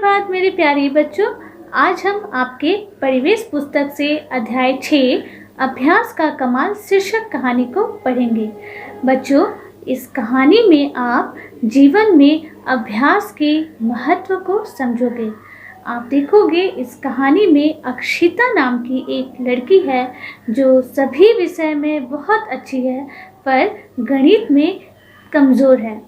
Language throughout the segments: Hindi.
सुप्रभात मेरे प्यारे बच्चों। आज हम आपके परिवेश पुस्तक से अध्याय 6 अभ्यास का कमाल शीर्षक कहानी को पढ़ेंगे। बच्चों, इस कहानी में आप जीवन में अभ्यास के महत्व को समझोगे। आप देखोगे इस कहानी में अक्षिता नाम की एक लड़की है जो सभी विषय में बहुत अच्छी है, पर गणित में कमज़ोर है,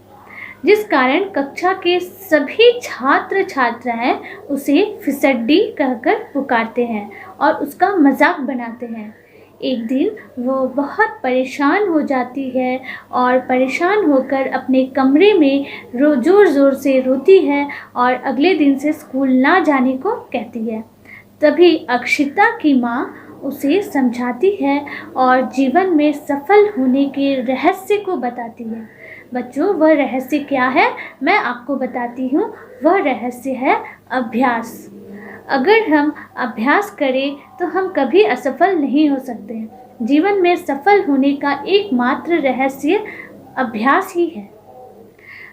जिस कारण कक्षा के सभी छात्र छात्राएं उसे फिसड्डी कहकर पुकारते हैं और उसका मजाक बनाते हैं। एक दिन वो बहुत परेशान हो जाती है और परेशान होकर अपने कमरे में ज़ोर ज़ोर से रोती है और अगले दिन से स्कूल ना जाने को कहती है। तभी अक्षिता की माँ उसे समझाती है और जीवन में सफल होने के रहस्य को बताती है। बच्चों, वह रहस्य क्या है मैं आपको बताती हूँ। वह रहस्य है अभ्यास। अगर हम अभ्यास करें तो हम कभी असफल नहीं हो सकते। जीवन में सफल होने का एकमात्र रहस्य अभ्यास ही है।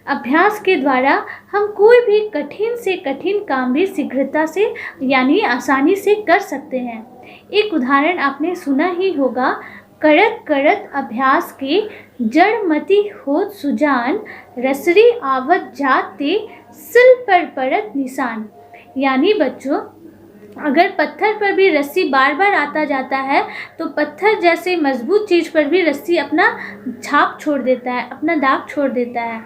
अभ्यास के द्वारा हम कोई भी कठिन से कठिन काम भी शीघ्रता से यानी आसानी से कर सकते हैं। एक उदाहरण आपने सुना ही होगा, करत करत अभ्यास के जड़मति होत सुजान, रसरी आवत जाते सिल पर पड़त निशान। यानी बच्चों, अगर पत्थर पर भी रस्सी बार बार आता जाता है तो पत्थर जैसे मजबूत चीज़ पर भी रस्सी अपना छाप छोड़ देता है, अपना दाग छोड़ देता है।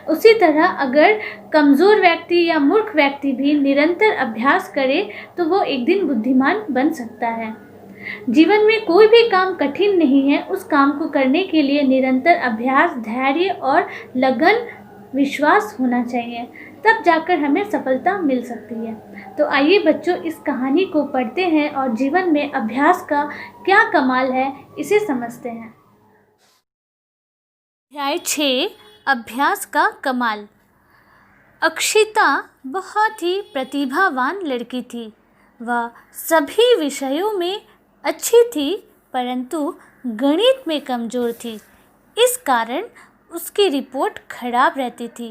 उसी तरह अगर कमज़ोर व्यक्ति या मूर्ख व्यक्ति भी निरंतर अभ्यास करे तो वो एक दिन बुद्धिमान बन सकता है। जीवन में कोई भी काम कठिन नहीं है। उस काम को करने के लिए निरंतर अभ्यास, धैर्य और लगन, विश्वास होना चाहिए, तब जाकर हमें सफलता मिल सकती है। तो आइए बच्चों, इस कहानी को पढ़ते हैं और जीवन में अभ्यास का क्या कमाल है इसे समझते हैं। अध्याय 6 अभ्यास का कमाल। अक्षिता बहुत ही प्रतिभावान लड़की थी। वह सभी विषयों में अच्छी थी, परंतु गणित में कमज़ोर थी। इस कारण उसकी रिपोर्ट खराब रहती थी।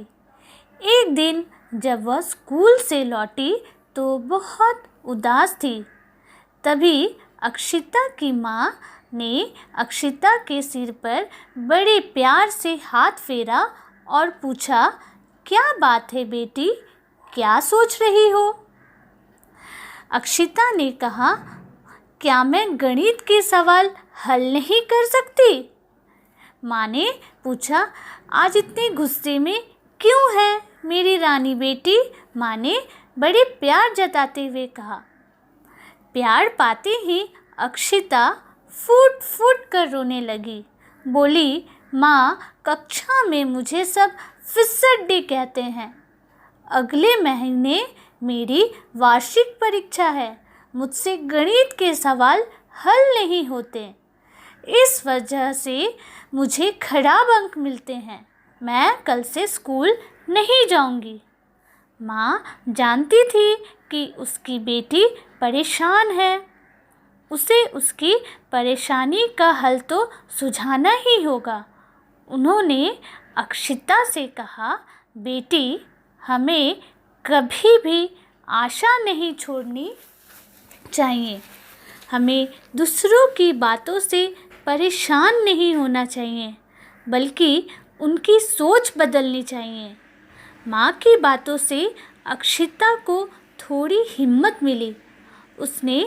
एक दिन जब वह स्कूल से लौटी तो बहुत उदास थी। तभी अक्षिता की माँ ने अक्षिता के सिर पर बड़े प्यार से हाथ फेरा और पूछा, क्या बात है बेटी, क्या सोच रही हो? अक्षिता ने कहा, क्या मैं गणित के सवाल हल नहीं कर सकती? माँ ने पूछा, आज इतने गुस्से में क्यों है मेरी रानी बेटी? माँ ने बड़े प्यार जताते हुए कहा। प्यार पाते ही अक्षिता फूट फूट कर रोने लगी। बोली, माँ, कक्षा में मुझे सब फिसड्डी कहते हैं। अगले महीने मेरी वार्षिक परीक्षा है। मुझसे गणित के सवाल हल नहीं होते। इस वजह से मुझे खराब अंक मिलते हैं। मैं कल से स्कूल नहीं जाऊंगी। माँ जानती थी कि उसकी बेटी परेशान है। उसे उसकी परेशानी का हल तो सुझाना ही होगा। उन्होंने अक्षिता से कहा, बेटी, हमें कभी भी आशा नहीं छोड़नी चाहिए। हमें दूसरों की बातों से परेशान नहीं होना चाहिए, बल्कि उनकी सोच बदलनी चाहिए। माँ की बातों से अक्षिता को थोड़ी हिम्मत मिली। उसने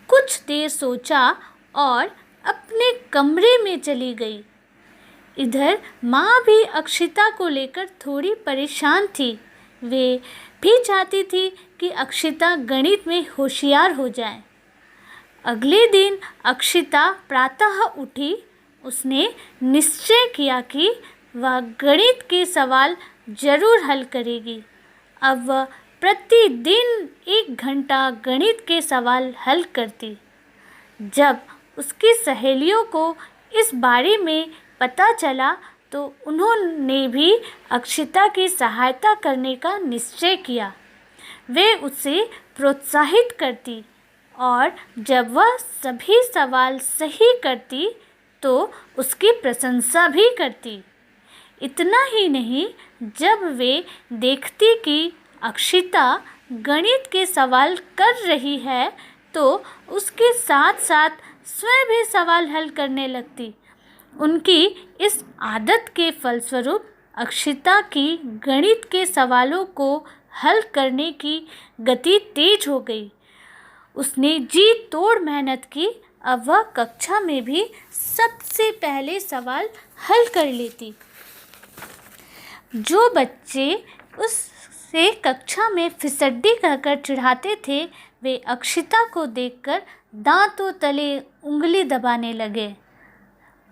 कुछ देर सोचा और अपने कमरे में चली गई। इधर माँ भी अक्षिता को लेकर थोड़ी परेशान थी। वे भी चाहती थी कि अक्षिता गणित में होशियार हो जाए। अगले दिन अक्षिता प्रातः उठी। उसने निश्चय किया कि वह गणित के सवाल जरूर हल करेगी। अब वह प्रतिदिन 1 घंटा गणित के सवाल हल करती। जब उसकी सहेलियों को इस बारे में पता चला तो उन्होंने भी अक्षिता की सहायता करने का निश्चय किया। वे उसे प्रोत्साहित करती और जब वह सभी सवाल सही करती तो उसकी प्रशंसा भी करती। इतना ही नहीं, जब वे देखती कि अक्षिता गणित के सवाल कर रही है तो उसके साथ साथ स्वयं भी सवाल हल करने लगती। उनकी इस आदत के फलस्वरूप अक्षिता की गणित के सवालों को हल करने की गति तेज हो गई। उसने जी तोड़ मेहनत की। अब वह कक्षा में भी सबसे पहले सवाल हल कर लेती। जो बच्चे उससे कक्षा में फिसड्डी कहकर चिढ़ाते थे, वे अक्षिता को देखकर दांतों तले उंगली दबाने लगे।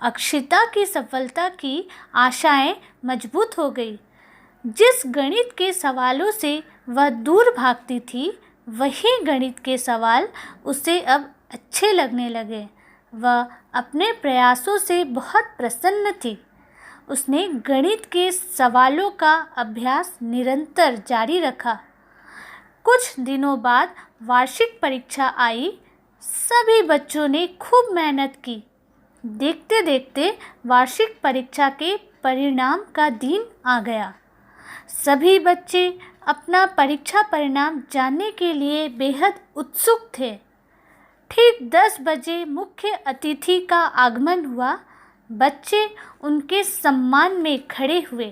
अक्षिता की सफलता की आशाएं मजबूत हो गई। जिस गणित के सवालों से वह दूर भागती थी, वही गणित के सवाल उसे अब अच्छे लगने लगे। वह अपने प्रयासों से बहुत प्रसन्न थी। उसने गणित के सवालों का अभ्यास निरंतर जारी रखा। कुछ दिनों बाद वार्षिक परीक्षा आई। सभी बच्चों ने खूब मेहनत की। देखते देखते वार्षिक परीक्षा के परिणाम का दिन आ गया। सभी बच्चे अपना परीक्षा परिणाम जानने के लिए बेहद उत्सुक थे। ठीक 10 बजे मुख्य अतिथि का आगमन हुआ। बच्चे उनके सम्मान में खड़े हुए।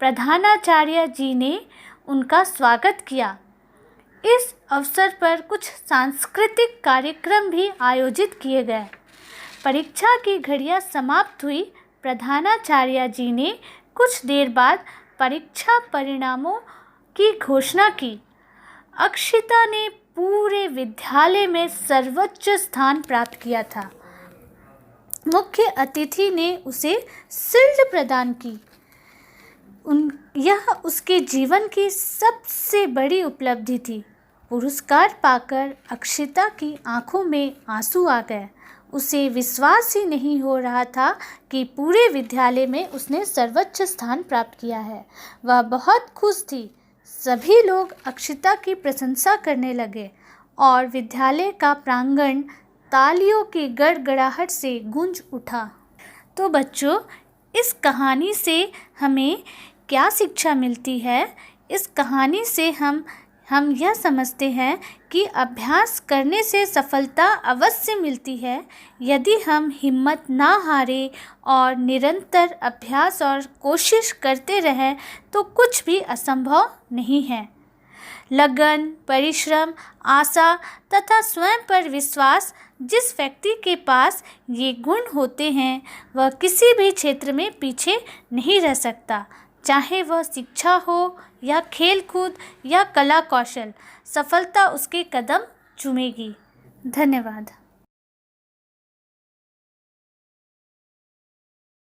प्रधानाचार्य जी ने उनका स्वागत किया। इस अवसर पर कुछ सांस्कृतिक कार्यक्रम भी आयोजित किए गए। परीक्षा की घड़ियां समाप्त हुई। प्रधानाचार्य जी ने कुछ देर बाद परीक्षा परिणामों की घोषणा की। अक्षिता ने पूरे विद्यालय में सर्वोच्च स्थान प्राप्त किया था। मुख्य अतिथि ने उसे शील्ड प्रदान की। यह उसके जीवन की सबसे बड़ी उपलब्धि थी। पुरस्कार पाकर अक्षिता की आंखों में आंसू आ गए। उसे विश्वास ही नहीं हो रहा था कि पूरे विद्यालय में उसने सर्वोच्च स्थान प्राप्त किया है। वह बहुत खुश थी। सभी लोग अक्षिता की प्रशंसा करने लगे और विद्यालय का प्रांगण तालियों की गड़गड़ाहट से गूंज उठा। तो बच्चों, इस कहानी से हमें क्या शिक्षा मिलती है? इस कहानी से हम यह समझते हैं कि अभ्यास करने से सफलता अवश्य मिलती है। यदि हम हिम्मत ना हारें और निरंतर अभ्यास और कोशिश करते रहें तो कुछ भी असंभव नहीं है। लगन, परिश्रम, आशा तथा स्वयं पर विश्वास, जिस व्यक्ति के पास ये गुण होते हैं वह किसी भी क्षेत्र में पीछे नहीं रह सकता। चाहे वह शिक्षा हो या खेलकूद या कला कौशल, सफलता उसके कदम चूमेगी। धन्यवाद।